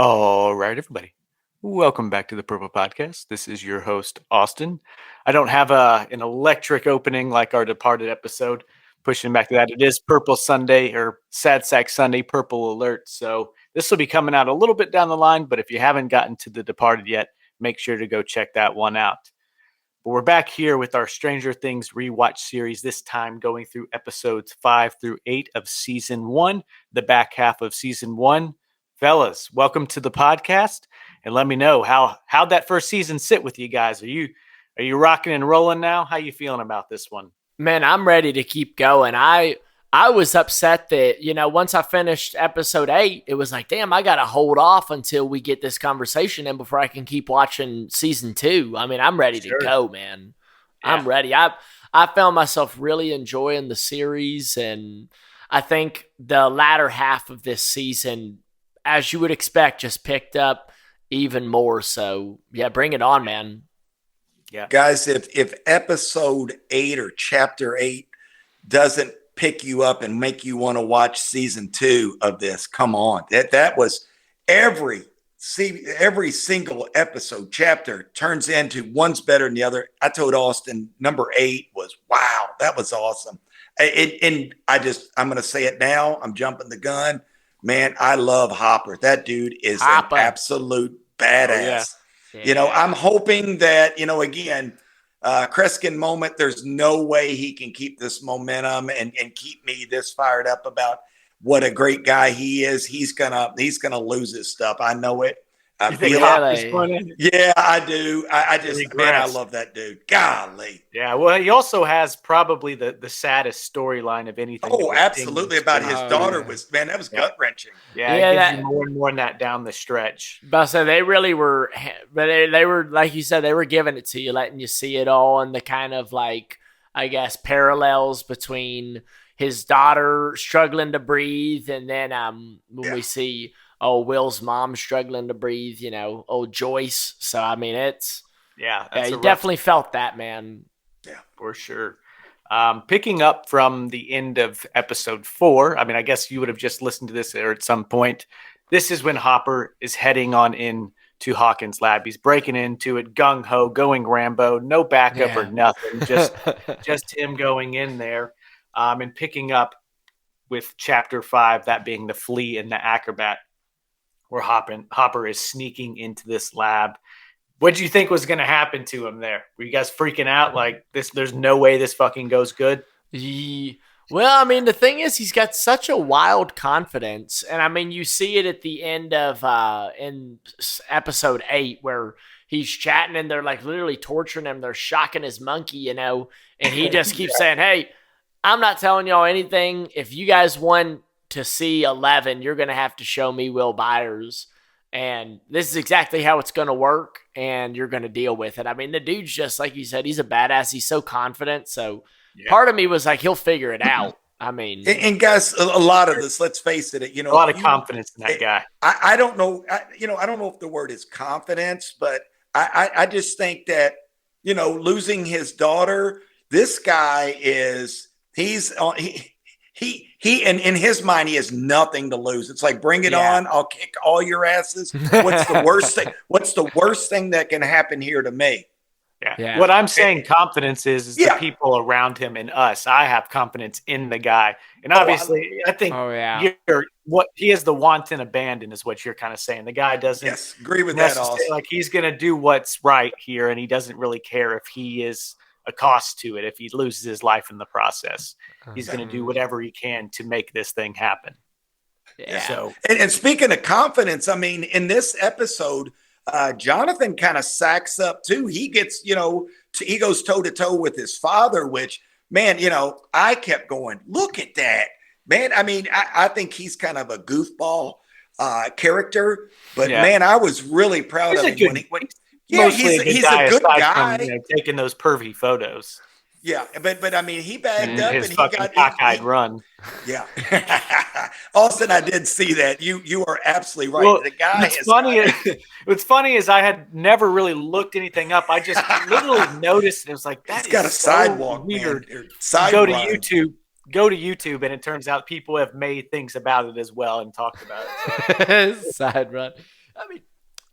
All right, everybody. Welcome back to the PRPL Podcast. This is your host, Austin. I don't have an electric opening like our departed episode. Pushing back to that, it is Purple Sunday or Sad Sack Sunday, Purple Alert. So this will be coming out a little bit down the line, but if you haven't gotten to the departed yet, make sure to go check that one out. But we're back here with our Stranger Things Rewatch Series, this time going through episodes 5-8 of Season 1, the back half of Season 1. Fellas, welcome to the podcast, and let me know how'd that first season sit with you guys. Are you rocking and rolling now? How you feeling about this one? Man, I'm ready to keep going. I was upset that, once I finished episode 8, it was like, damn, I got to hold off until we get this conversation in before I can keep watching season 2. I mean, I'm ready to go, man. Yeah. I'm ready. I found myself really enjoying the series, and I think the latter half of this season, as you would expect, just picked up even more. So, yeah, bring it on, man. Yeah. Guys, if episode 8 or chapter 8 doesn't pick you up and make you want to watch season 2 of this, come on. That was every single episode chapter turns into one's better than the other. I told Austin number 8 was, wow, that was awesome. I'm going to say it now. I'm jumping the gun. Man, I love Hopper. That dude is an absolute badass. Oh, yeah. I'm hoping that, again, Kreskin moment, there's no way he can keep this momentum and keep me this fired up about what a great guy he is. He's gonna lose his stuff. I know it. I feel it. Yeah, I do. I love that dude. Golly. Yeah, well, he also has probably the saddest storyline of anything. Oh, absolutely. About his daughter that was gut-wrenching. Yeah, it gives you more and more in that down the stretch. But so they really were, they were, like you said, they were giving it to you, letting you see it all, and the kind of like, I guess, parallels between his daughter struggling to breathe, and then when we see Will's mom struggling to breathe, Joyce. So, I mean, you definitely felt that, man. Yeah, for sure. Picking up from the end of episode 4, I mean, I guess you would have just listened to this at some point. This is when Hopper is heading on in to Hawkins Lab. He's breaking into it, gung-ho, going Rambo, no backup or nothing, just him going in there and picking up with chapter 5, that being the flea and the acrobat, where Hopper is sneaking into this lab. What did you think was going to happen to him there? Were you guys freaking out like this? There's no way this fucking goes good. Well, I mean, the thing is, he's got such a wild confidence, and I mean, you see it at the end of in episode 8 where he's chatting and they're like literally torturing him. They're shocking his monkey, and he just keeps saying, "Hey, I'm not telling y'all anything. If you guys want to see 11, you're going to have to show me Will Byers. And this is exactly how it's going to work, and you're going to deal with it." I mean, the dude's just, like you said, he's a badass. He's so confident. So part of me was like, he'll figure it out. I mean. And guys, a lot of this, let's face it, a lot of confidence in that guy. I don't know. I don't know if the word is confidence, but I just think that, losing his daughter, this guy is, He in his mind, he has nothing to lose. It's like, bring it on. I'll kick all your asses. What's the worst thing? What's the worst thing that can happen here to me? Yeah. What I'm saying confidence is the people around him and us. I have confidence in the guy. And obviously, I think he is the wanton abandon is what you're kind of saying. The guy doesn't agree with that also. Like, he's going to do what's right here, and he doesn't really care if he is a cost to it, if he loses his life in the process. He's going to do whatever he can to make this thing happen. Yeah. So, and speaking of confidence, I mean, in this episode, Jonathan kind of sacks up too. He gets, he goes toe to toe with his father, which, man, I kept going, look at that, man. I mean, I think he's kind of a goofball character, but man, I was really proud of him he's a good guy. From, taking those pervy photos. Yeah, but I mean, he bagged up and he got cockeyed run. Yeah, Austin, I did see that. You are absolutely right. Well, the guy is funny. What's funny is I had never really looked anything up. I just literally noticed, and it was like, that he's got a sidewalk, weird. Go to YouTube, and it turns out people have made things about it as well and talked about it. So. Side run. I mean,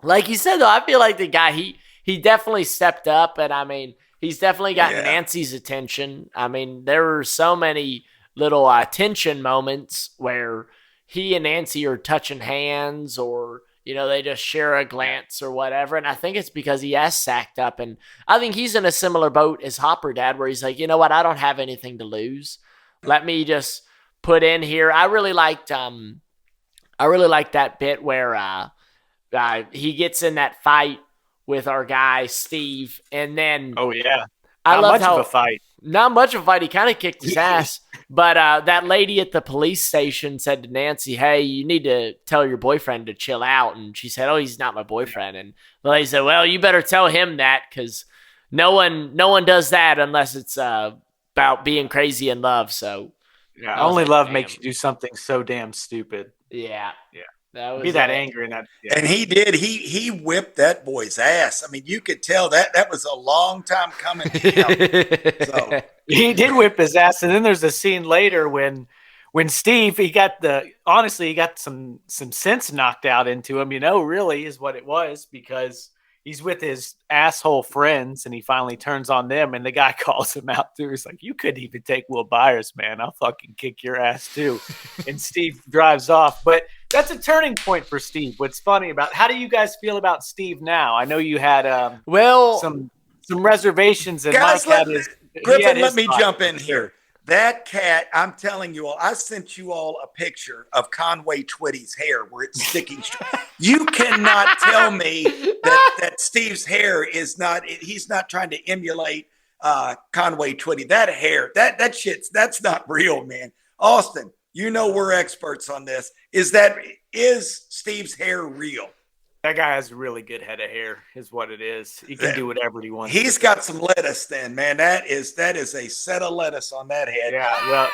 like you said, though, I feel like the guy, he definitely stepped up, and I mean, he's definitely got Nancy's attention. I mean, there were so many little tension moments where he and Nancy are touching hands, or they just share a glance or whatever. And I think it's because he has sacked up, and I think he's in a similar boat as Hopper Dad, where he's like, you know what, I don't have anything to lose. Let me just put in here. I really liked that bit where he gets in that fight with our guy Steve, and then I love how of a fight. Not much of a fight. He kind of kicked his ass, but that lady at the police station said to Nancy, "Hey, you need to tell your boyfriend to chill out." And she said, "Oh, he's not my boyfriend." And the lady said, "Well, you better tell him that, because no one does that unless it's about being crazy in love." So only love makes you do something so damn stupid. Yeah. Be that angry and that. Yeah. And he did. He whipped that boy's ass. I mean, you could tell that was a long time coming to him. So he did whip his ass, and then there's a scene later when Steve he got some sense knocked out into him. Really is what it was, because he's with his asshole friends, and he finally turns on them, and the guy calls him out too. He's like, "You couldn't even take Will Byers, man. I'll fucking kick your ass too." And Steve drives off. But that's a turning point for Steve. What's funny about, how do you guys feel about Steve now? I know you had some reservations, and guys, Mike Griffin, let me jump in here. That cat, I'm telling you all, I sent you all a picture of Conway Twitty's hair where it's sticking. You cannot tell me that Steve's hair is not, he's not trying to emulate Conway Twitty. That hair, that shit's, that's not real, man. Austin, we're experts on this. Is Steve's hair real? That guy has a really good head of hair, is what it is. He can do whatever he wants. He's got some lettuce then, man. That is a set of lettuce on that head. Yeah, well,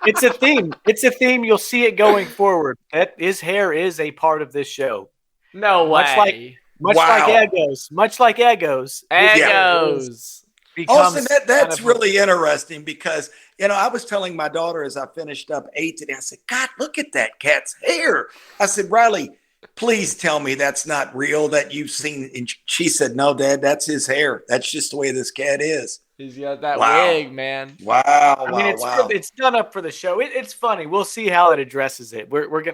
it's a theme. It's a theme. You'll see it going forward. That his hair is a part of this show. No way. Much like Egos. Austin, that's really interesting, because I was telling my daughter as I finished up 8 today, I said, "God, look at that cat's hair." I said, "Riley, please tell me that's not real, that you've seen." And she said, "No, Dad, that's his hair. That's just the way this cat is." He's got that wig, man. Wow. It's done up for the show. It's funny. We'll see how it addresses it.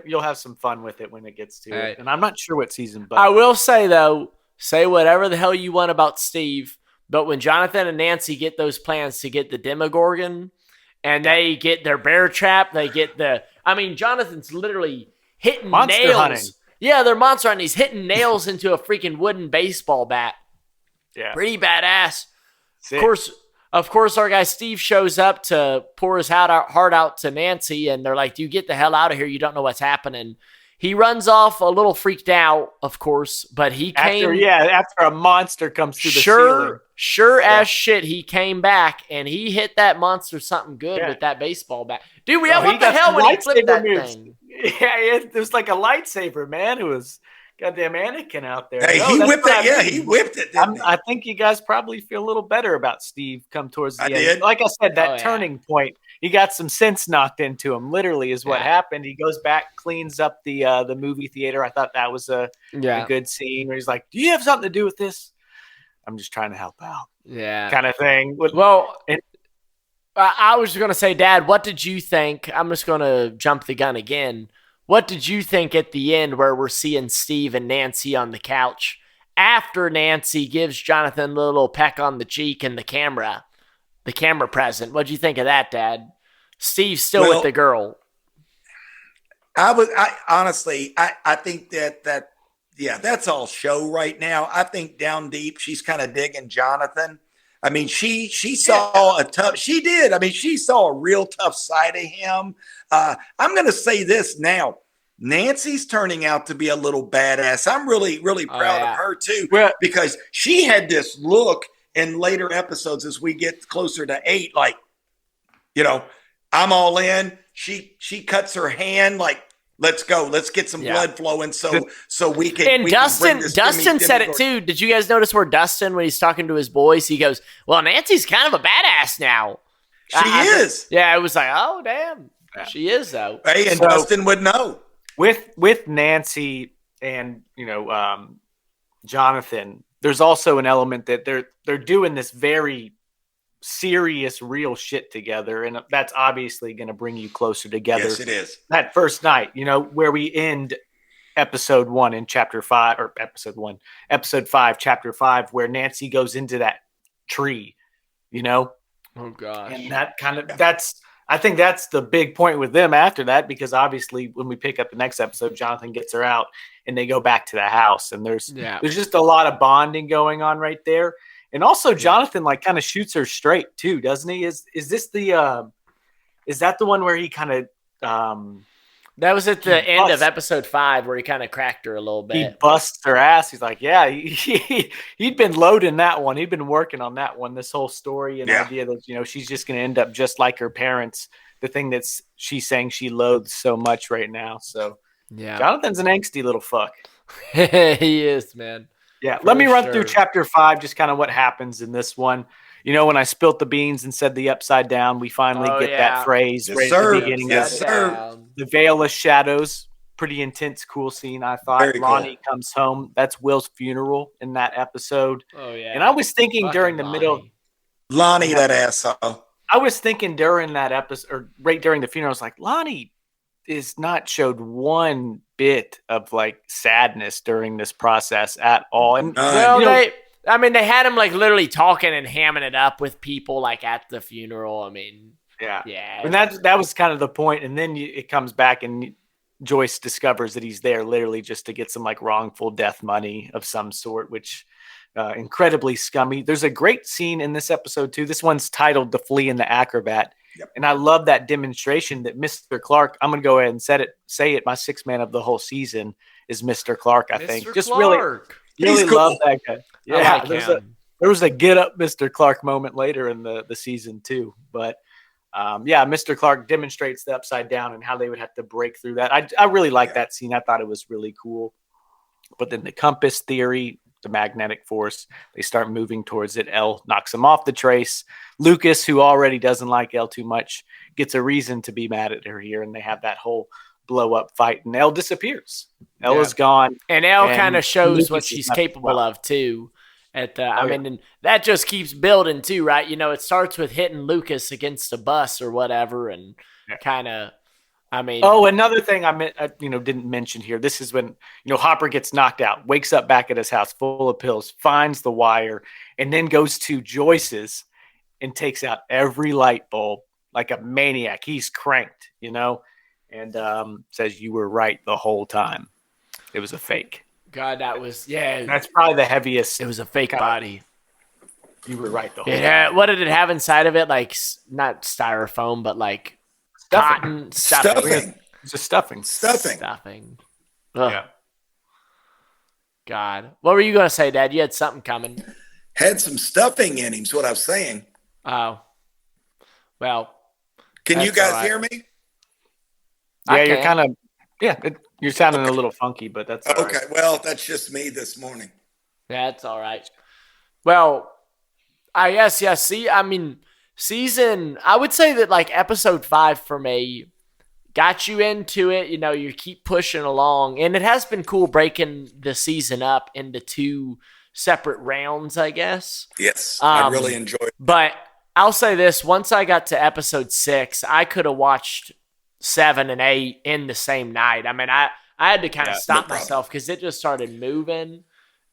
You'll have some fun with it when it gets to it. And I'm not sure what season, but I will say though, say whatever the hell you want about Steve, but when Jonathan and Nancy get those plans to get the Demogorgon, and they get their bear trap, Jonathan's literally hitting monster nails. Hunting. Yeah, they're monster hunting. He's hitting nails into a freaking wooden baseball bat. Yeah. Pretty badass. Of course, our guy Steve shows up to pour his heart out to Nancy, and they're like, "Do you get the hell out of here? You don't know what's happening." He runs off a little freaked out, of course, but after a monster comes through the ceiling. As shit, he came back, and he hit that monster something good with that baseball bat. Dude, what the hell when he flipped that thing? Yeah, it was like a lightsaber, man. It was goddamn Anakin out there. Hey, he whipped it. Yeah, he whipped it. I think you guys probably feel a little better about Steve come towards the end. Did. Like I said, that turning point, he got some sense knocked into him, literally, is what happened. He goes back, cleans up the movie theater. I thought that was a good scene where he's like, "Do you have something to do with this? I'm just trying to help out." Yeah. Kind of thing. Well, I was going to say, Dad, what did you think? I'm just going to jump the gun again. What did you think at the end where we're seeing Steve and Nancy on the couch after Nancy gives Jonathan a little peck on the cheek and the camera present? What'd you think of that, Dad? Steve's still with the girl. I honestly think that that's all show right now. I think down deep, she's kind of digging Jonathan. I mean, she saw she did. I mean, she saw a real tough side of him. I'm going to say this now. Nancy's turning out to be a little badass. I'm really, really proud of her too, because she had this look in later episodes as we get closer to 8, like, I'm all in. She cuts her hand like, let's go. Let's get some blood flowing so we can. And Dustin said it too. Did you guys notice where Dustin, when he's talking to his boys, he goes, "Well, Nancy's kind of a badass now." She is. Yeah, it was like, oh damn. She is, though. Hey, and Dustin would know. With Nancy and Jonathan, there's also an element that they're doing this very serious, real shit together, and that's obviously going to bring you closer together. Yes, it is. That first night, where we end episode 1 in chapter 5, or episode 5, chapter 5, where Nancy goes into that tree, Oh gosh. and that I think that's the big point with them after that, because obviously when we pick up the next episode, Jonathan gets her out and they go back to the house, and there's just a lot of bonding going on right there. And also Jonathan kind of shoots her straight too, doesn't he? Is this the is that the one where he kind of that was at the end of episode 5 where he kind of cracked her a little bit. He busts her ass. He's like, yeah, he'd been loading that one. He'd been working on that one, this whole story and idea that, she's just going to end up just like her parents, the thing that's she's saying she loathes so much right now. So Jonathan's an angsty little fuck. He is, man. Yeah. Let me run through chapter 5, just kind of what happens in this one. When I spilt the beans and said the upside down, we finally get that phrase right at the beginning. Yes, sir. The Veil of Shadows, pretty intense, cool scene, I thought. Very Lonnie comes home. That's Will's funeral in that episode. Oh, yeah. And I was thinking during the middle. Lonnie, that asshole. I was thinking during that episode, or right during the funeral, I was like, Lonnie is not showed one bit of sadness during this process at all. And they had him literally talking and hamming it up with people at the funeral. I mean, yeah. And that was kind of the point. And then it comes back and Joyce discovers that he's there literally just to get some wrongful death money of some sort, which incredibly scummy. There's a great scene in this episode too. This one's titled "The Flea and the Acrobat." Yep. And I love that demonstration that Mr. Clark, I'm going to go ahead and say it. My sixth man of the whole season is Mr. Clark, I think. Just Clark. really cool. Love that guy. Yeah, there was a get up Mr. Clark moment later in the season too. But Mr. Clark demonstrates the upside down and how they would have to break through that. I really like that scene. I thought it was really cool. But then the compass theory, the magnetic force, they start moving towards it. Elle knocks him off the trace. Lucas, who already doesn't like Elle too much, gets a reason to be mad at her here, and they have that whole blow up fight, and Elle disappears. Elle is gone. And Elle kind of shows what she's capable of too. And that just keeps building too, right? It starts with hitting Lucas against a bus or whatever, and kind of, another thing I didn't mention here. This is when Hopper gets knocked out, wakes up back at his house full of pills, finds the wire, and then goes to Joyce's and takes out every light bulb like a maniac. He's cranked, and says, "You were right the whole time. It was a fake." God, that was That's probably the heaviest. It was a fake body. You were right the whole time. What did it have inside of it? Not styrofoam, but cotton stuffing. It's just stuffing. Stuffing. Ugh. Yeah. God, what were you gonna say, Dad? You had something coming. Had some stuffing in him. Is what I was saying. Oh, well. Can you guys hear me? Yeah, you're kind of. Yeah, you're sounding a little funky, but that's all okay. Right. Well, that's just me this morning. That's all right. Well, I guess See, season. I would say that episode 5 for me got you into it. You keep pushing along, and it has been cool breaking the season up into 2 separate rounds, I guess. Yes, I really enjoyed it. But I'll say this: once I got to episode 6, I could have watched 7 and 8 in the same night. I had to kind of stop myself because it just started moving,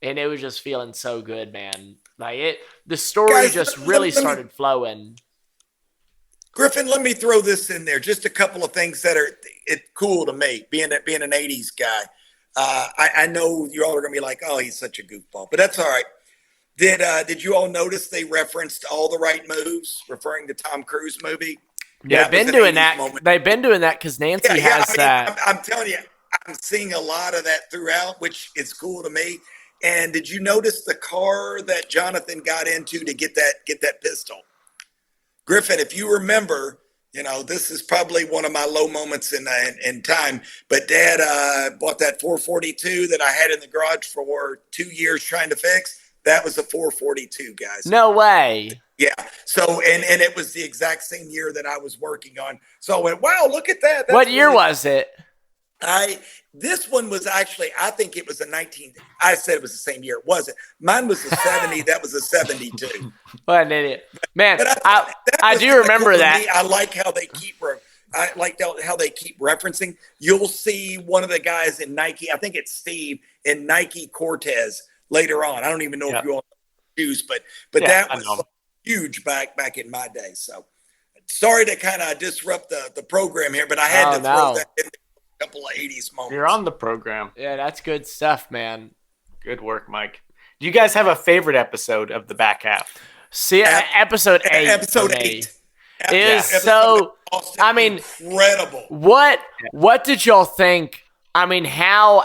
and it was just feeling so good, man. The story just really started flowing. Griffin, let me throw this in there. Just a couple of things that are cool to me, being an 80s guy. I know you all are going to be like, oh, he's such a goofball, but that's all right. Did you all notice they referenced All the Right Moves, referring to Tom Cruise movie? Yeah, they've been doing that. They've been doing that because Nancy has that. I'm telling you, I'm seeing a lot of that throughout, which is cool to me. And did you notice the car that Jonathan got into to get that pistol? Griffin, if you remember, this is probably one of my low moments in time. But Dad bought that 442 that I had in the garage for 2 years trying to fix. That was a 442, guys. No way. Yeah. So, and it was the exact same year that I was working on. So I went, wow, look at that. That's what year was it? This one was actually, I think it was a 19. I said it was the same year. It wasn't. Mine was a 70. That was a 72. What an idiot. Man, I do kinda remember cool to that. me. I like how they keep referencing. You'll see one of the guys in Nike. I think it's Steve in Nike Cortez later on. I don't even know if you all shoes, but that was huge back in my day. So sorry to kind of disrupt the program here, but I had to throw that in a couple of 80s moments. You're on the program. Yeah, that's good stuff, man. Good work, Mike. Do you guys have a favorite episode of the back half? See, episode 8. Episode 8 is so. I mean, incredible. What did y'all think? I mean, how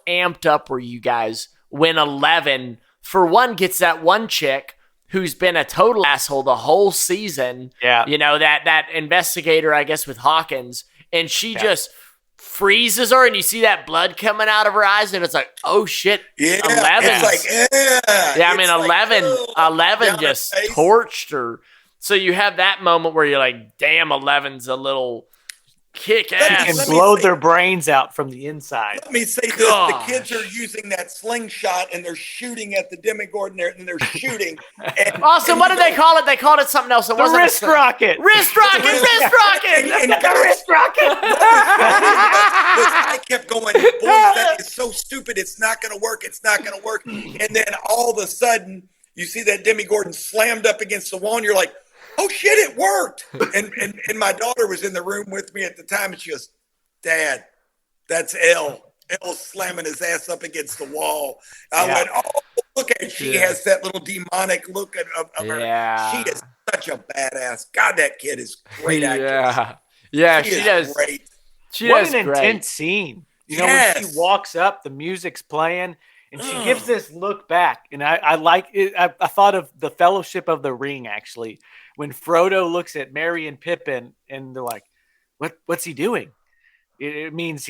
amped up were you guys when 11 for one gets that one chick who's been a total asshole the whole season? Yeah, you know that investigator, I guess, with Hawkins, and she just freezes her, and you see that blood coming out of her eyes, and it's like, oh shit, 11. It's like, I mean, 11 just torched her. So you have that moment where you're like, damn, 11's a little kick ass. And blow their brains out from the inside. Let me say this. The kids are using that slingshot and they're shooting at the Demogorgon and they're shooting. Austin, what did they call it? They called it something else. It wasn't wrist rocket. Wrist rocket. Wrist rocket. The wrist rocket. I kept going, boys, that is so stupid. It's not going to work. It's not going to work. And then all of a sudden, you see that Demogorgon slammed up against the wall and you're like, oh shit, it worked. And my daughter was in the room with me at the time and she goes, Dad, that's L slamming his ass up against the wall. I went, oh, look at it. She has that little demonic look of her. She is such a badass. God, that kid is great actress. Yeah, she does great. What an intense scene. You know, when she walks up, the music's playing. And she gives this look back, and I like it. I thought of the Fellowship of the Ring, actually, when Frodo looks at Merry and Pippin, and they're like, "What's he doing?" It means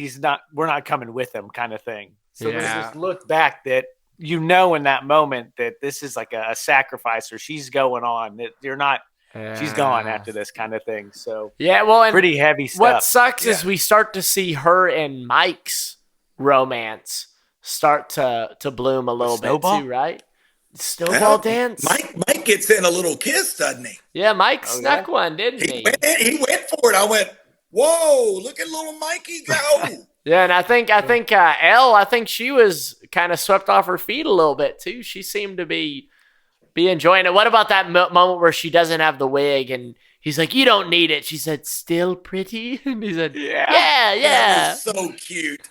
we're not coming with him, kind of thing. So there's this look back that you know in that moment that this is like a sacrifice, or she's going on. That you're not. She's gone after this kind of thing. So and pretty heavy stuff. What sucks is we start to see her and Mike's romance start to bloom a little bit too, right? Snowball dance. Mike gets in a little kiss, doesn't he? Yeah, Mike snuck one, didn't he? He went for it. I went, whoa, look at little Mikey go. Yeah, and I think Elle, I think she was kind of swept off her feet a little bit too. She seemed to be enjoying it. What about that moment where she doesn't have the wig and he's like, you don't need it. She said, still pretty? And he said, yeah. That was so cute.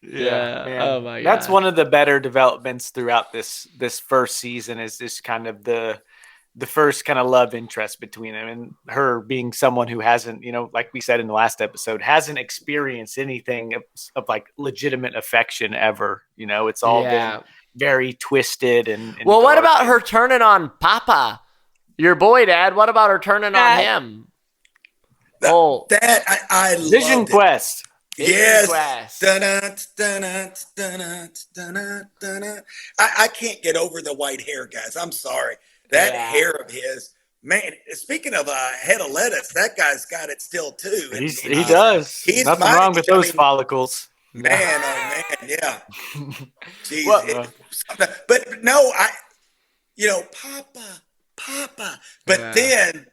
Yeah. Oh my God. That's one of the better developments throughout this first season is this kind of the first kind of love interest between them and her being someone who hasn't, you know, like we said in the last episode, hasn't experienced anything of like legitimate affection ever. You know, it's all been very twisted and well, what about her turning on Papa, your boy, Dad? What about her turning on him? I Vision Quest. Yes. I can't get over the white hair, guys. I'm sorry. That hair of his, man. Speaking of a head of lettuce, that guy's got it still too. And, he does. Nothing wrong with those follicles. Man, oh man, yeah. Jeez. But no, Papa. But then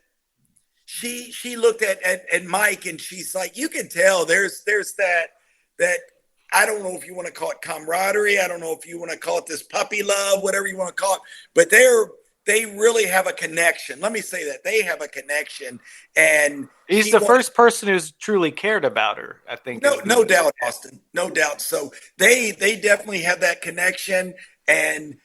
she looked at Mike and she's like, you can tell there's that I don't know if you want to call it camaraderie. I don't know if you want to call it this puppy love, whatever you want to call it. But they really have a connection. Let me say that they have a connection, and he's the first person who's truly cared about her. I think. No doubt, Austin. No doubt. So they definitely have that connection, and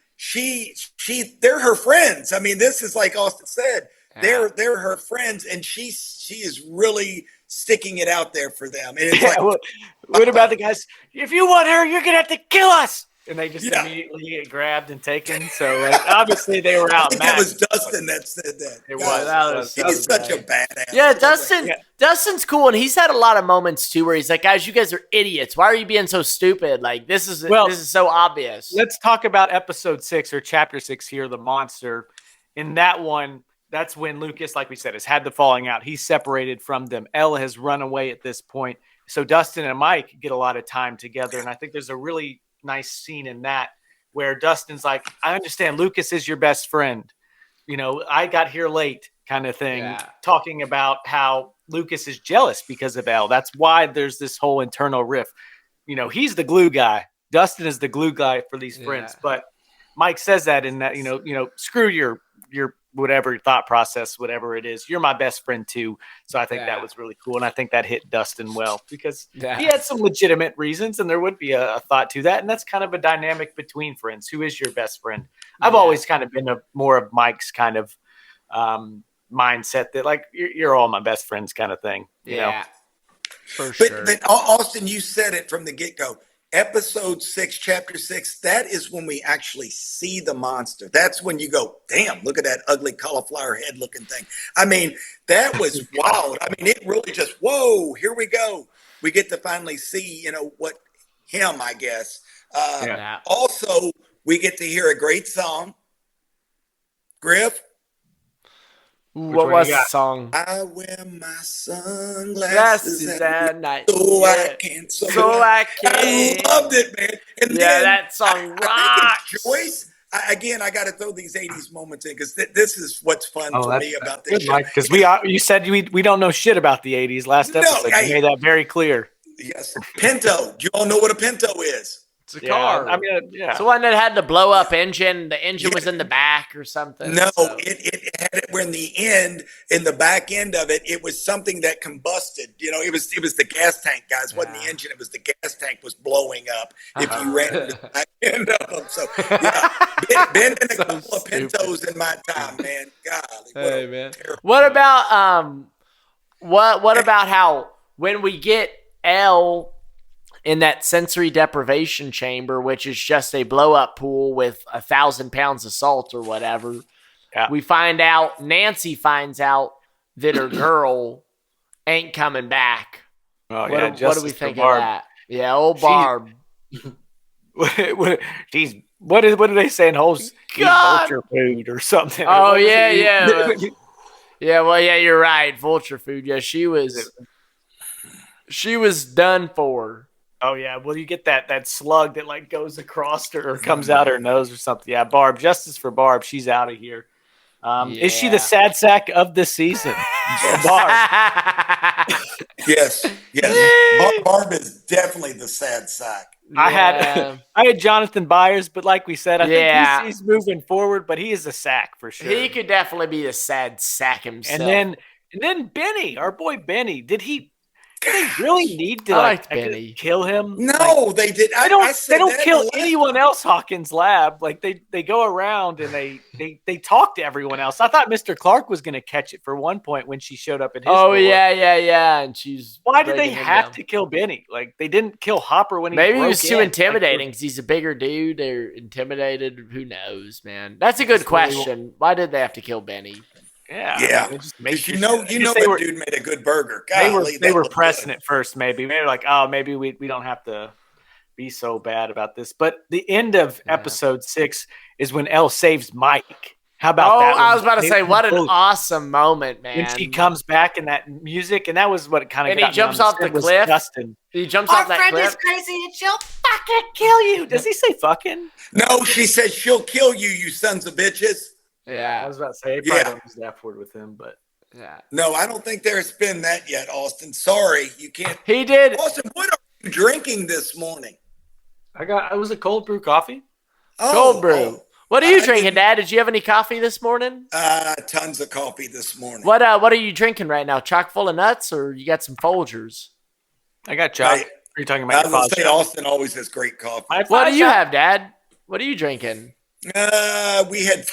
they're her friends. I mean, this is like Austin said. They're her friends, and she is really sticking it out there for them. And it's what about the guys? If you want her, you're gonna have to kill us. and they just immediately get grabbed and taken. So like, obviously they were out. That was Dustin that said that. It God, was. He's such a badass. Yeah, Dustin's cool, and he's had a lot of moments too where he's like, "Guys, you guys are idiots. Why are you being so stupid? Like this is so obvious." Let's talk about episode 6 or chapter 6 here, the monster. In that one, that's when Lucas, like we said, has had the falling out. He's separated from them. Elle has run away at this point. So Dustin and Mike get a lot of time together, and I think there's a really nice scene in that where Dustin's like, I understand Lucas is your best friend. You know, I got here late kind of thing, talking about how Lucas is jealous because of Elle. That's why there's this whole internal rift. You know, he's the glue guy. Dustin is the glue guy for these friends. But Mike says that in that, you know, screw your whatever thought process, whatever it is, you're my best friend too. So I think that was really cool. And I think that hit Dustin well because he had some legitimate reasons and there would be a thought to that. And that's kind of a dynamic between friends. Who is your best friend? I've always kind of been more of Mike's kind of mindset that like, you're all my best friends kind of thing. You know? For sure. But Austin, you said it from the get-go. Episode 6, chapter 6, that is when we actually see the monster. That's when you go, damn, look at that ugly cauliflower head looking thing. I mean, that was wild. I mean, it really just, whoa, here we go. We get to finally see, you know, I guess. Also, we get to hear a great song. Griff? What was the song? I wear my sunglasses at night. I can. I loved it, man. And then, that song rocks. Joyce. I got to throw these 80s moments in because this is what's fun for me about this show. Because you said we don't know shit about the 80s last episode. You made that very clear. Yes. Pinto. You all know what a Pinto is. It's a car. I mean, It's the one that had the blow up engine. The engine was in the back or something. No, it had it where in the back end of it, it was something that combusted. You know, it was the gas tank, guys. It wasn't the engine. It was the gas tank was blowing up if you ran into the back end of them. So, been in a couple of Pintos in my time, man. Golly, what about what about how when we get Elle in that sensory deprivation chamber, which is just a blow-up pool with 1,000 pounds of salt or whatever, we find out, Nancy finds out that her girl ain't coming back. Oh, what do we think of that? Yeah, old Barb. What do they say in Holes? Vulture food or something. Oh, yeah. You're right. Vulture food. Yeah, she was done for. Oh, yeah. Well, you get that slug that, like, goes across her or comes out her nose or something. Yeah, Barb. Justice for Barb. She's out of here. Is she the sad sack of the season? Barb. Yes. Barb is definitely the sad sack. Yeah. I had Jonathan Byers, but like we said, I think he's moving forward, but he is a sack for sure. He could definitely be a sad sack himself. And then Benny, our boy Benny, did they really need to kill him? No, they did. They don't kill anyone else. Hawkins Lab, like they go around and they talk to everyone else. I thought Mr. Clark was going to catch it for one point when she showed up at his. Oh yeah. And why did they have to kill Benny? Like they didn't kill Hopper when maybe he was too intimidating because he's a bigger dude. They're intimidated. Who knows, man? That's a good question. Why did they have to kill Benny? Yeah. You know that dude made a good burger. Golly, they were pressing it first, maybe. Maybe like, oh, maybe we don't have to be so bad about this. But the end of episode 6 is when Elle saves Mike. How about that? I was about to say, what an awesome moment, man. When she comes back in that music, and that was what kind of got he jumps off the cliff. Dustin. He jumps off that cliff. Our friend is crazy and she'll fucking kill you. Does he say fucking? No, she says she'll kill you, you sons of bitches. Yeah, I was about to say, probably don't use that word with him, but no, I don't think there's been that yet, Austin. Sorry, you can't. He did. Austin, what are you drinking this morning? It was a cold brew coffee. Cold brew. What are you drinking, Dad? Did you have any coffee this morning? Tons of coffee this morning. What are you drinking right now? Chock full of nuts, or you got some Folgers? I got chock. Are you talking about? I was going to say Austin always has great coffee. What do you have, Dad? What are you drinking? We had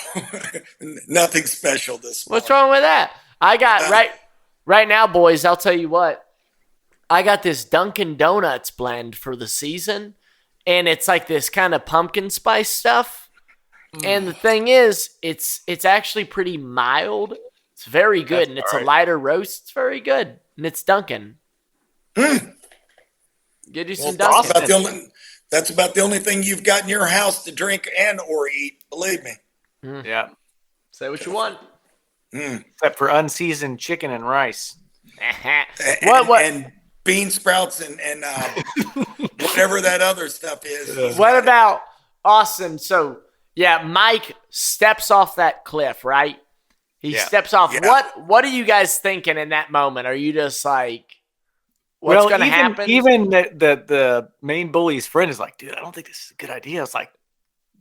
nothing special this morning. What's wrong with that? I got right now, boys. I'll tell you what. I got this Dunkin' Donuts blend for the season, and it's like this kind of pumpkin spice stuff. And the thing is, it's actually pretty mild. It's very good, and it's a lighter roast. It's very good, and it's Dunkin'. Get you some Dunkin'. That's about the only thing you've got in your house to drink and or eat. Believe me. Yeah. Say what you want. Except for unseasoned chicken and rice. What? And bean sprouts and whatever that other stuff is. What about Austin? So, yeah, Mike steps off that cliff, right? He steps off. Yeah. What are you guys thinking in that moment? Are you just like, what's going to happen? Even the main bully's friend is like, dude, I don't think this is a good idea. It's like,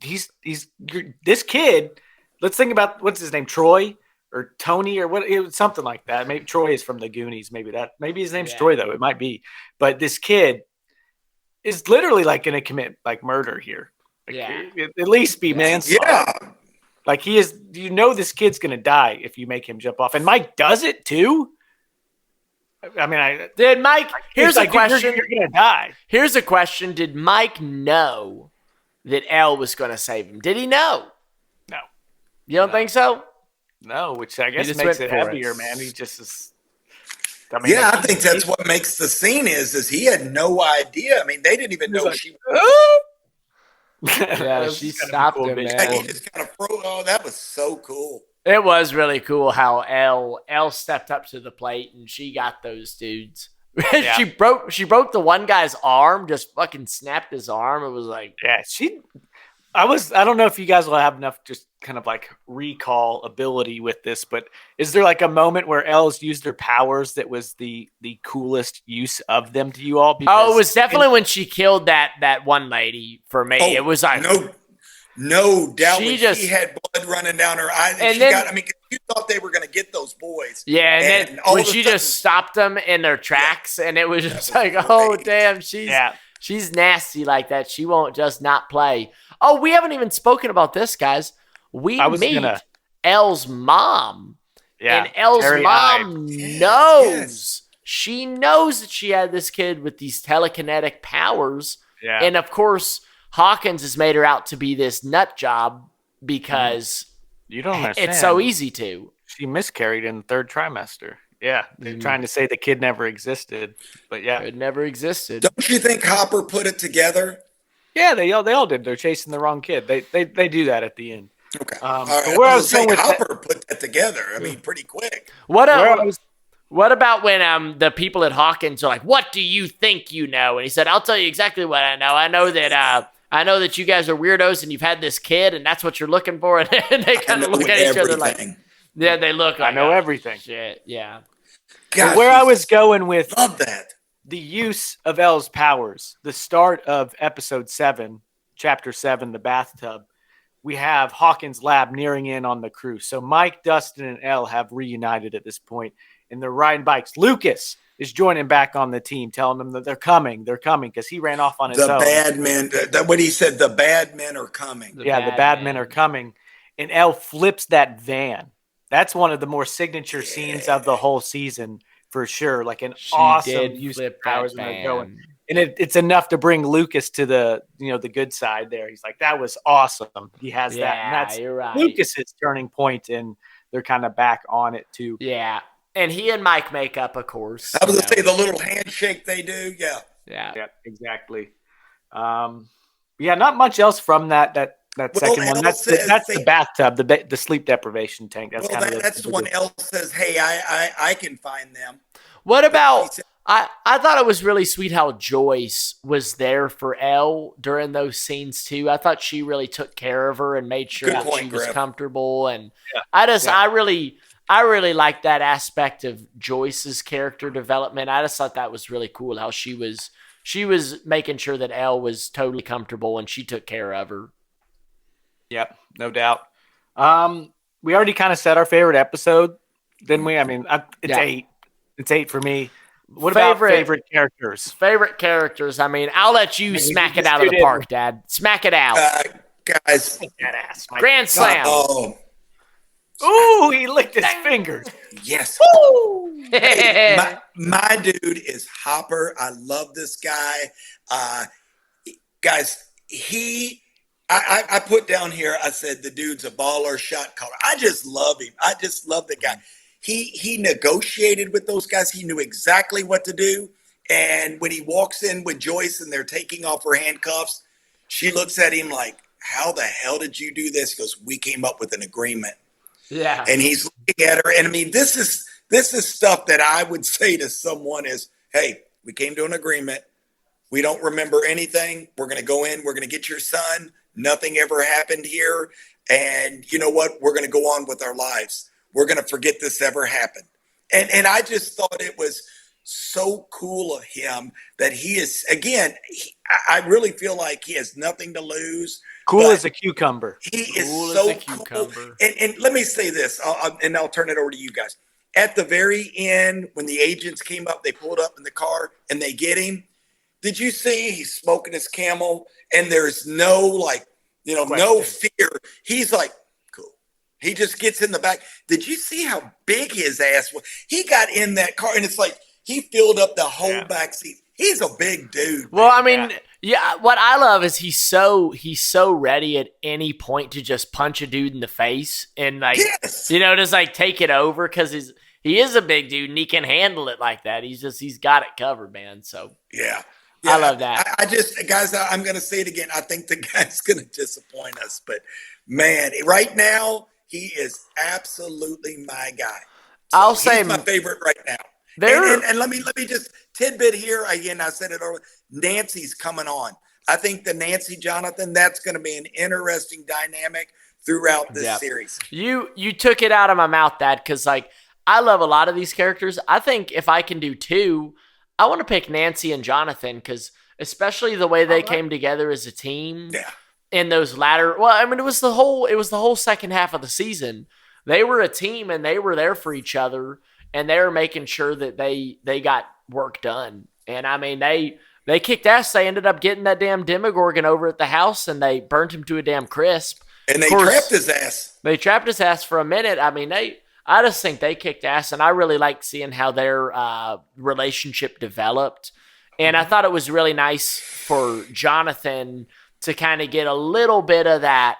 this kid, let's think about, what's his name, Troy or Tony or what, it was something like that. Maybe Troy is from the Goonies. Maybe his name's Troy though. It might be, but this kid is literally like going to commit like murder here. Like, at least be manslaughter. Yeah. Like he is, this kid's going to die if you make him jump off. And Mike does it too. I mean, did Mike, here's a question. You're going to die. Here's a question. Did Mike know that Elle was going to save him? Did he know? No. You don't think so? No, which I guess makes it heavier, man. He just is. I mean, I think that's what makes the scene is he had no idea. I mean, they didn't even know like, she. Yeah, she stopped him, man. He just kind of that was so cool. It was really cool how Elle stepped up to the plate and she got those dudes. Yeah. she broke the one guy's arm, just fucking snapped his arm. It was like, I don't know if you guys will have enough just kind of like recall ability with this, but is there like a moment where Elle's used her powers that was the coolest use of them to you all? Because it was definitely when she killed that one lady for me. It was like no doubt she had blood running down her eyes. And you thought they were going to get those boys. Yeah, and then when she just stopped them in their tracks, and it was just like, oh, damn, she's nasty like that. She won't just not play. Oh, we haven't even spoken about this, guys. We meet Elle's mom. Yeah, and Elle's mom knows. Yes. She knows that she had this kid with these telekinetic powers. Yeah. And, of course, Hawkins has made her out to be this nut job because you don't understand. It's so easy to. She miscarried in the third trimester. Yeah, they're trying to say the kid never existed, but it never existed. Don't you think Hopper put it together? Yeah, they all did. They're chasing the wrong kid. They do that at the end. Okay. Where I was saying Hopper put that together. I mean, pretty quick. What about when the people at Hawkins are like, "What do you think you know?" And he said, "I'll tell you exactly what I know. I know that you guys are weirdos and you've had this kid and that's what you're looking for." And they kind of look at each other like, "Yeah, they look like I know everything." Shit, yeah. Gosh, where I was going with love that. The use of Elle's powers, the start of episode 7, chapter 7, the bathtub, we have Hawkins Lab nearing in on the crew. So Mike, Dustin, and Elle have reunited at this point, and they're riding bikes. Lucas is joining back on the team, telling them that they're coming, because he ran off on his own. The bad men, what he said, the bad men are coming. The bad men are coming. And Elle flips that van. That's one of the more signature scenes of the whole season. For sure, like an awesome use of powers when they're going, and it's enough to bring Lucas to the the good side. There, he's like, that was awesome. He has that, and that's right. Lucas's turning point, and they're kind of back on it too. Yeah, and he and Mike make up, of course. I was gonna say the little handshake they do. Yeah, exactly. Not much else from that second one. That's the bathtub, the sleep deprivation tank. That's that's the one. Elle says, "Hey, I can find them." What about? I thought it was really sweet how Joyce was there for Elle during those scenes too. I thought she really took care of her and made sure that she was comfortable. And I really liked that aspect of Joyce's character development. I just thought that was really cool how she was making sure that Elle was totally comfortable and she took care of her. Yep, no doubt. We already kind of said our favorite episode, didn't we? I mean, it's 8. It's 8 for me. What about favorite characters? Favorite characters. I mean, I'll let you smack it out of the park, Dad. Smack it out. Guys. That ass. Grand slam. Ooh, he licked his fingers. Yes. Woo! Hey, my dude is Hopper. I love this guy. guys, I put down here, I said, the dude's a baller, shot caller. I just love him. I just love the guy. He negotiated with those guys. He knew exactly what to do. And when he walks in with Joyce and they're taking off her handcuffs, she looks at him like, how the hell did you do this? He goes, we came up with an agreement. Yeah. And he's looking at her. And I mean, this is stuff that I would say to someone is, hey, we came to an agreement. We don't remember anything. We're going to go in. We're going to get your son. Nothing ever happened here. And you know what? We're going to go on with our lives. We're going to forget this ever happened. And I just thought it was so cool of him that he is, again, I really feel like he has nothing to lose. Cool as a cucumber. He is so cool. And let me say this, and I'll turn it over to you guys. At the very end, when the agents came up, they pulled up in the car and they get him. Did you see he's smoking his Camel and there's no no fear. He's like, cool. He just gets in the back. Did you see how big his ass was? He got in that car and it's like he filled up the whole back seat. He's a big dude. Well, I mean, what I love is he's so ready at any point to just punch a dude in the face and just like take it over because he is a big dude and he can handle it like that. He's got it covered, man. So yeah. I love that. I just, guys, I'm going to say it again. I think the guy's going to disappoint us, but man, right now he is absolutely my guy. So I'll say he's my favorite right now. And let me just tidbit here again. I said it earlier. Nancy's coming on. I think the Nancy Jonathan, that's going to be an interesting dynamic throughout this series. You took it out of my mouth, Dad, because like I love a lot of these characters. I think if I can do two, I want to pick Nancy and Jonathan because especially the way they came together as a team in those latter. Well, I mean, it was the whole second half of the season. They were a team and they were there for each other and they were making sure that they got work done. And I mean, they kicked ass. They ended up getting that damn Demogorgon over at the house and they burnt him to a damn crisp. And they trapped his ass. They trapped his ass for a minute. I mean, I just think they kicked ass, and I really liked seeing how their relationship developed. And I thought it was really nice for Jonathan to kind of get a little bit of that,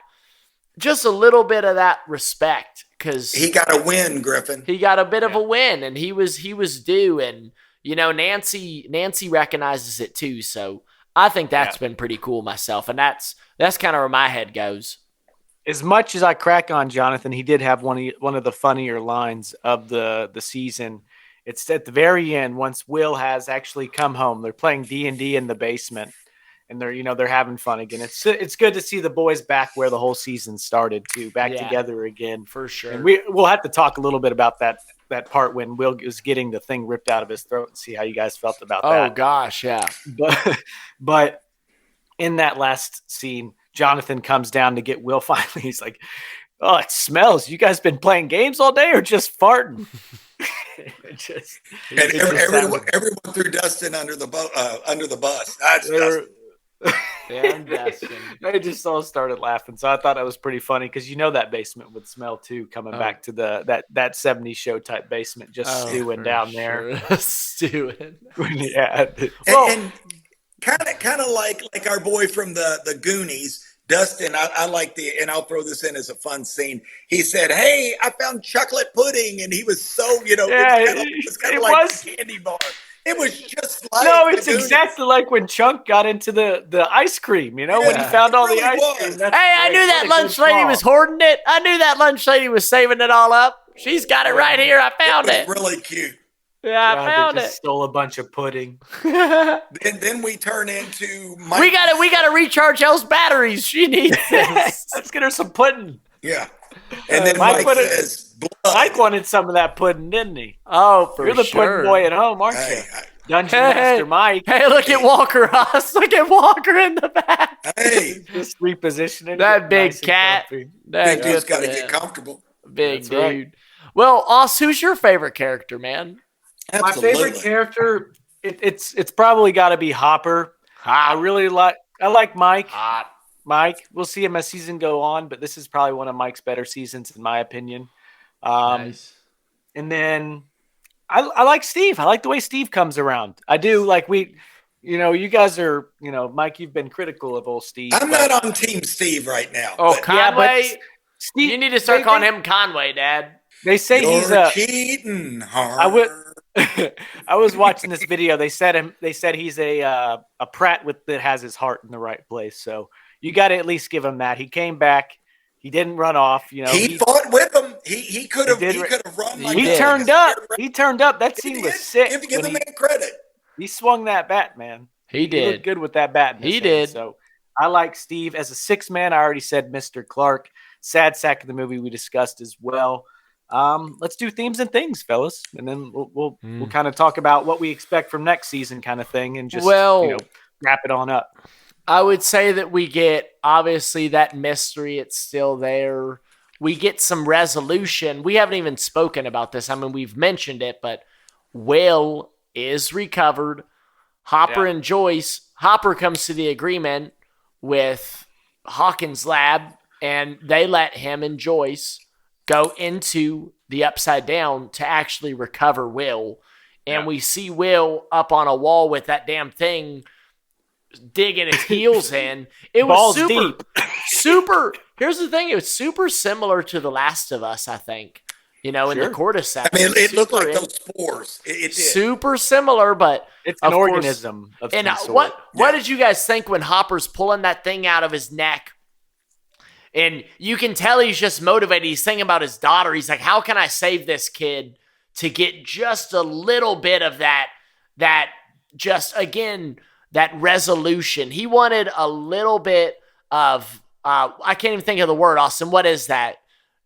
just a little bit of that respect, because he got a win, Griffin. He got a bit of a win, and he was due. And Nancy recognizes it too. So I think that's been pretty cool myself, and that's kind of where my head goes. As much as I crack on Jonathan, he did have one of the funnier lines of the season. It's at the very end once Will has actually come home. They're playing D&D in the basement, and they're having fun again. It's good to see the boys back where the whole season started too, back together again for sure. And we'll have to talk a little bit about that part when Will is getting the thing ripped out of his throat and see how you guys felt about that. Oh gosh, yeah. But in that last scene, Jonathan comes down to get Will finally. He's like, oh, it smells. You guys been playing games all day or just farting? Everyone threw Dustin under the bus. That's Dustin. Yeah, Dustin. They just all started laughing. So I thought it was pretty funny because that basement would smell too, coming back to that 70s show type basement, just stewing down there. Stewing. Yeah. And kind of like our boy from the Goonies, Dustin. I like and I'll throw this in as a fun scene. He said, "Hey, I found chocolate pudding," and he was so it's kind of like a candy bar. It was just like it's exactly like when Chunk got into the ice cream. When he found all the ice cream. Hey, I knew that lunch lady was hoarding it. I knew that lunch lady was saving it all up. She's got it right here. I found it. Really cute. Yeah, I found it. Stole a bunch of pudding. then we turn into Mike. We gotta recharge Elle's batteries. She needs this. Let's get her some pudding. Yeah. And then Mike says, blood. Mike wanted some of that pudding, didn't he? Oh, for sure. You're the pudding boy at home, aren't you? Dungeon Master Mike. Hey, look at Walker, Haas. Look at Walker in the back. Hey. Just repositioning. That big cat. Big dude's got to get comfortable. Big dude. Right. Well, Oz, who's your favorite character, man? Absolutely. My favorite character, it's probably got to be Hopper. I like Mike. Hot. Mike, we'll see him as season go on, but this is probably one of Mike's better seasons in my opinion. Nice. And then I like Steve. I like the way Steve comes around. I do. Like You guys are, Mike, you've been critical of old Steve. I'm not on Team Steve right now. Oh, Conway? Yeah, Steve, you need to start calling him Conway, Dad. They say he's cheating. I was watching this video. They said he's a Pratt that has his heart in the right place. So you got to at least give him that. He came back. He didn't run off. He fought with him. He could have run. Like he turned up. He turned up. That scene was sick. Give the man credit. He swung that bat, man. He did. He looked good with that bat. He did. So I like Steve as a sixth man. I already said Mr. Clark. Sad sack of the movie we discussed as well. Let's do themes and things, fellas, and then we'll kind of talk about what we expect from next season, kind of thing, and just wrap it on up. I would say that we get obviously that mystery; it's still there. We get some resolution. We haven't even spoken about this. I mean, we've mentioned it, but Will is recovered. Hopper and Joyce. Hopper comes to the agreement with Hawkins Lab, and they let him and Joyce go into the Upside Down to actually recover Will. And we see Will up on a wall with that damn thing digging his heels in. It was super. Here's the thing. It was super similar to The Last of Us, I think, in the cordyceps. I mean, it looked like those spores. It did. Super similar, but it's an organism of some sort. What did you guys think when Hopper's pulling that thing out of his neck? And you can tell he's just motivated. He's thinking about his daughter. He's like, how can I save this kid to get just a little bit of that resolution? He wanted a little bit of, I can't even think of the word, Austin. What is that?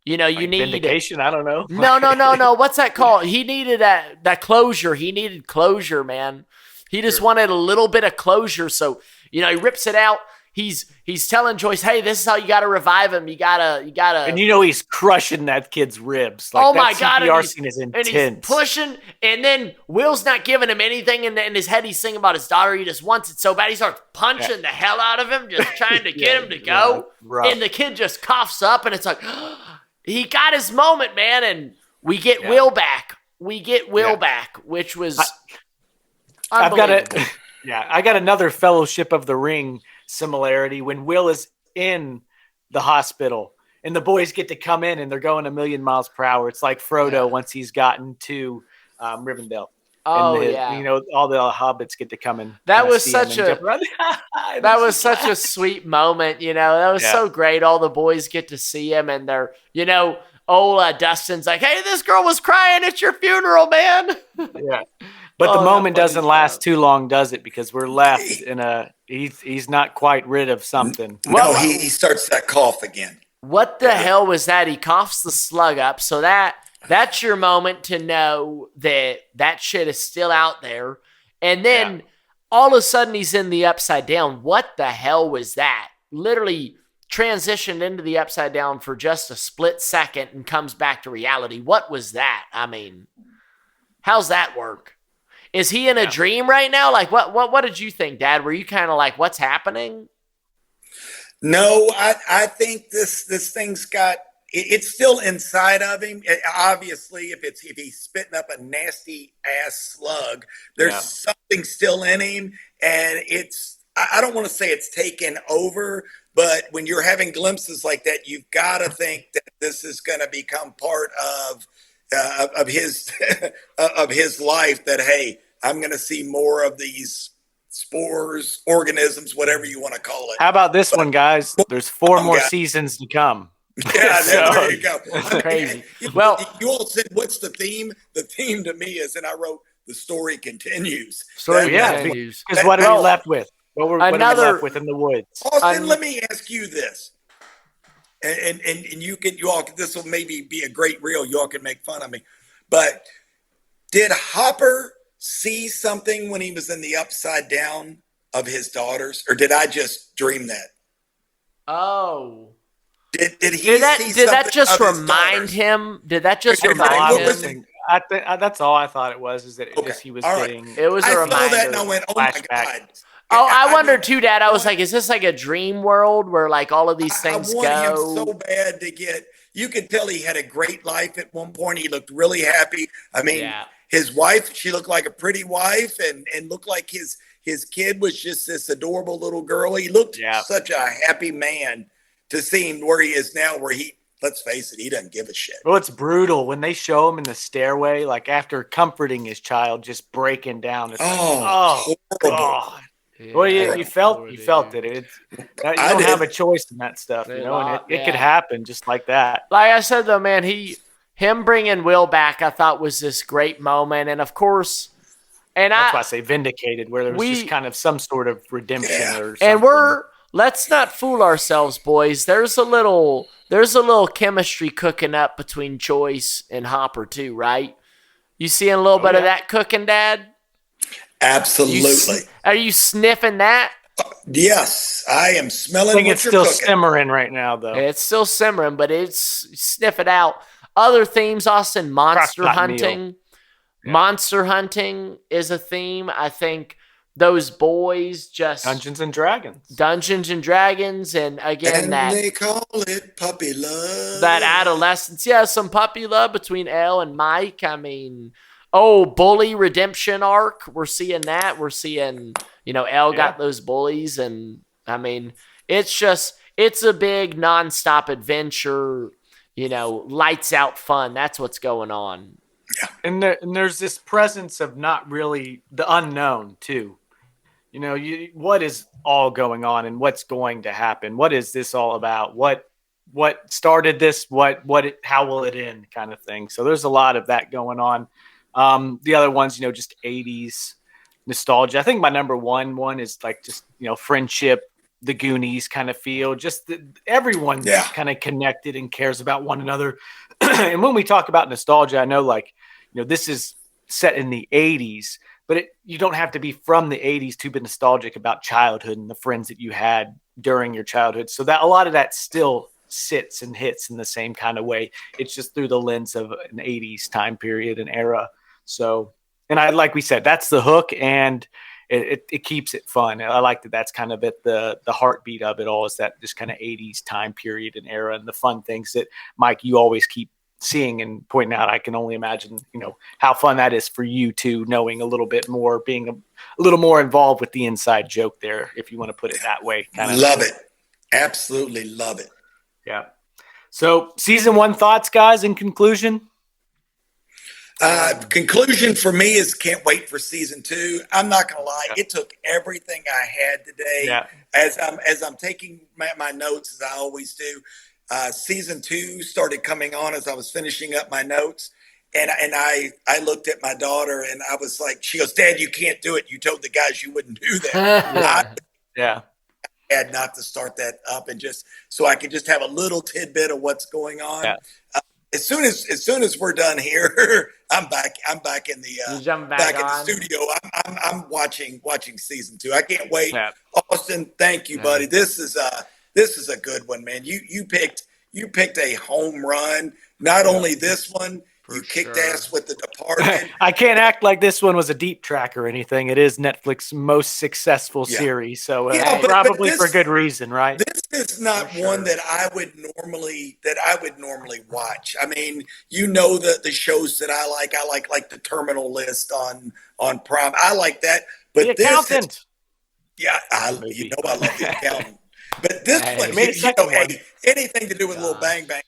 You need vindication. I don't know. No. What's that called? He needed that closure. He needed closure, man. He just wanted a little bit of closure. So, he rips it out. He's telling Joyce, hey, this is how you got to revive him. You gotta. And he's crushing that kid's ribs. Like, oh my God. CPR scene is intense. And he's pushing, and then Will's not giving him anything in his head. He's thinking about his daughter. He just wants it so bad. He starts punching the hell out of him, just trying to get him to go. And the kid just coughs up, and it's like, he got his moment, man. And we get Will back. Which was unbelievable. I got another Fellowship of the Ring similarity when Will is in the hospital and the boys get to come in and they're going 1,000,000 miles per hour. It's like Frodo once he's gotten to Rivendell. Oh, all the hobbits get to come in. That was such a sweet moment. That was so great. All the boys get to see him, and they're, old Dustin's like, hey, this girl was crying at your funeral, man. Yeah. But the moment doesn't last too long, does it? Because we're left in he's not quite rid of something. No, he starts that cough again. What the hell was that? He coughs the slug up. So that's your moment to know that shit is still out there. And then all of a sudden he's in the Upside Down. What the hell was that? Literally transitioned into the Upside Down for just a split second and comes back to reality. What was that? I mean, how's that work? Is he in a dream right now? Like, what did you think, Dad? Were you kind of like, what's happening? No, I think this thing's got, it's still inside of him. Obviously, if he's spitting up a nasty ass slug, there's something still in him, and I don't want to say it's taken over, but when you're having glimpses like that, you've got to think that this is going to become part of his of his life, that, hey, I'm going to see more of these spores, organisms, whatever you want to call it. How about this one, guys? There's 4 more seasons to come. Yeah, there you go. Crazy. Well, you all said, what's the theme? The theme to me is, and I wrote, the story continues. Because what are we left with? What are we left with in the woods? Austin, let me ask you this. And you all, this will maybe be a great reel. You all can make fun of me. But did Hopper see something when he was in the Upside Down of his daughters, or did I just dream that? Oh. Did he see something? Did that just remind him? Did that just remind him? I think that's all I thought it was. Is that he was getting? It was a reminder. I saw that and I went, "Oh my God!" Oh, I wondered too, Dad. I was like, "Is this like a dream world where like all of these things go?" I want him so bad to get. You could tell he had a great life at one point. He looked really happy. I mean, his wife, she looked like a pretty wife, and looked like his his kid was just this adorable little girl. He looked such a happy man to see him where he is now, where let's face it, he doesn't give a shit. Well, it's brutal when they show him in the stairway, like after comforting his child, just breaking down. It's horrible. God. Yeah, well, you felt it. You don't have a choice in that stuff, and it could happen just like that. Like I said, though, man, him bringing Will back, I thought was this great moment, and of course, that's why I say vindicated, where there was just kind of some sort of redemption or something. And let's not fool ourselves, boys. There's a little chemistry cooking up between Joyce and Hopper too, right? You seeing a little bit of that cooking, Dad? Absolutely. Are you sniffing that? Yes, I am smelling. I think it's still simmering right now, though. It's still simmering, but it's sniff it out. Other themes, Austin, monster hunting. Yeah. Monster hunting is a theme. I think those boys just Dungeons and Dragons, and again they call it puppy love. That adolescence, some puppy love between Elle and Mike. I mean. Oh, bully redemption arc. We're seeing that. We're seeing, Elle got those bullies. And, I mean, it's a big nonstop adventure, lights out fun. That's what's going on. Yeah. And there's this presence of not really the unknown, too. What is all going on and what's going to happen? What is this all about? What started this? How will it end kind of thing? So there's a lot of that going on. The other ones, just 80s nostalgia. I think my number one is like just, friendship, the Goonies kind of feel. Just everyone's kind of connected and cares about one another. And when we talk about nostalgia, I know this is set in the 80s, but you don't have to be from the 80s to be nostalgic about childhood and the friends that you had during your childhood. So that a lot of that still sits and hits in the same kind of way. It's just through the lens of an 80s time period and era. So, and like we said, that's the hook, and it keeps it fun. I like that. That's kind of the heartbeat of it all, is that this kind of 80s time period and era, and the fun things that, Mike, you always keep seeing and pointing out. I can only imagine, how fun that is for you too, knowing a little bit more, being a little more involved with the inside joke there, if you want to put it that way. Love it. Absolutely love it. Yeah. So season 1 thoughts, guys, in conclusion? Conclusion for me is can't wait for season 2. I'm not going to lie. It took everything I had today. Yeah. As I'm taking my notes, as I always do. Season 2 started coming on as I was finishing up my notes. And I looked at my daughter and I was like, she goes, "Dad, you can't do it. You told the guys you wouldn't do that." I had not to start that up, and just so I could just have a little tidbit of what's going on. Yeah. As soon as we're done here, I'm back in the back in the studio. I'm watching season 2. I can't wait. Yeah. Austin, thank you, buddy. This is a good one, man. You picked a home run. Not only this one, you kicked ass with The Departed. I can't act like this one was a deep track or anything. It is Netflix's most successful series, so probably for good reason, right? This is not one that I would normally watch. I mean, the shows that I like the Terminal List on Prime. I like that, but The Accountant. I love The Accountant. But this one, anything to do with a little bang bang,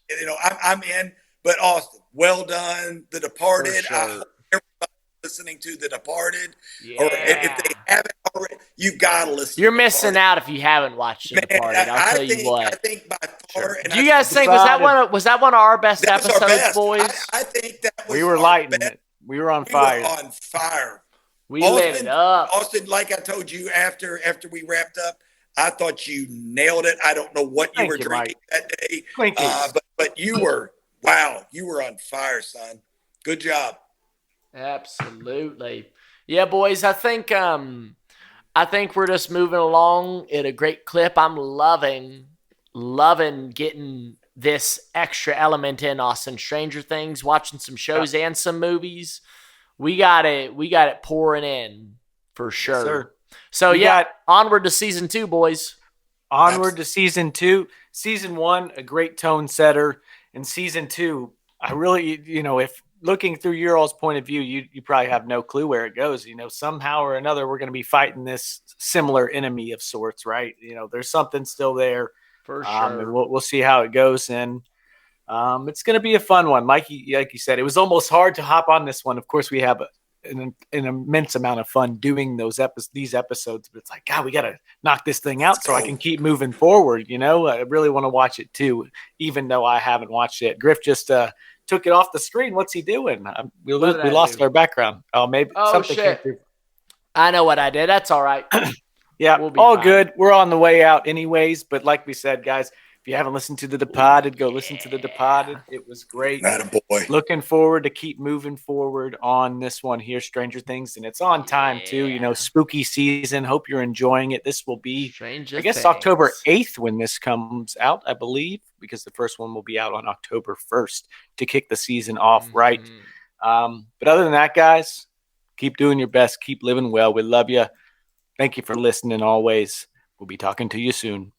I'm in. But Austin, well done. The Departed. I hope everybody listening to The Departed, or if they haven't already, you gotta listen. You're missing out if you haven't watched The Departed. I'll tell you what. I think by far. Do you guys think was that one of our best episodes, boys? I think that was. We were lighting it. We were on fire. We lit it up. Austin, like I told you after we wrapped up, I thought you nailed it. I don't know what you were drinking that day, but you were. Wow, you were on fire, son. Good job. Absolutely. Yeah, boys, I think we're just moving along at a great clip. I'm loving getting this extra element in, Austin. Stranger Things, watching some shows and some movies. We got it pouring in for sure. Yes, sir. So onward to season 2, boys. Onward to season 2. Season 1, a great tone setter. In season 2, I really, if looking through your all's point of view, you probably have no clue where it goes. Somehow or another, we're going to be fighting this similar enemy of sorts, right? There's something still there. For sure. And we'll see how it goes. And it's going to be a fun one. Mikey, like you said, it was almost hard to hop on this one. Of course, we have an immense amount of fun doing these episodes, but it's like, God, we got to knock this thing out so I can keep moving forward. I really want to watch it too, even though I haven't watched it. Griff just took it off the screen. What's he doing? We lost our background. Oh, maybe something came through. I know what I did. That's all right. Yeah, all good. We're on the way out anyways. But like we said, guys, if you haven't listened to The Departed, go listen to The Departed. It was great. Attaboy. Looking forward to keep moving forward on this one here, Stranger Things. And it's on time too, spooky season. Hope you're enjoying it. This will be, Stranger I guess, Things. October 8th when this comes out, I believe, because the first one will be out on October 1st to kick the season off right. But other than that, guys, keep doing your best. Keep living well. We love you. Thank you for listening always. We'll be talking to you soon.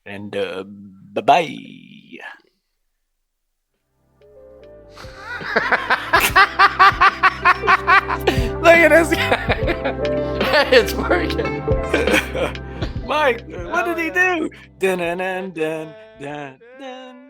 And bye-bye. Look at this guy. It's working. Mike, what did he do? Dun, dun, dun, dun, dun, dun.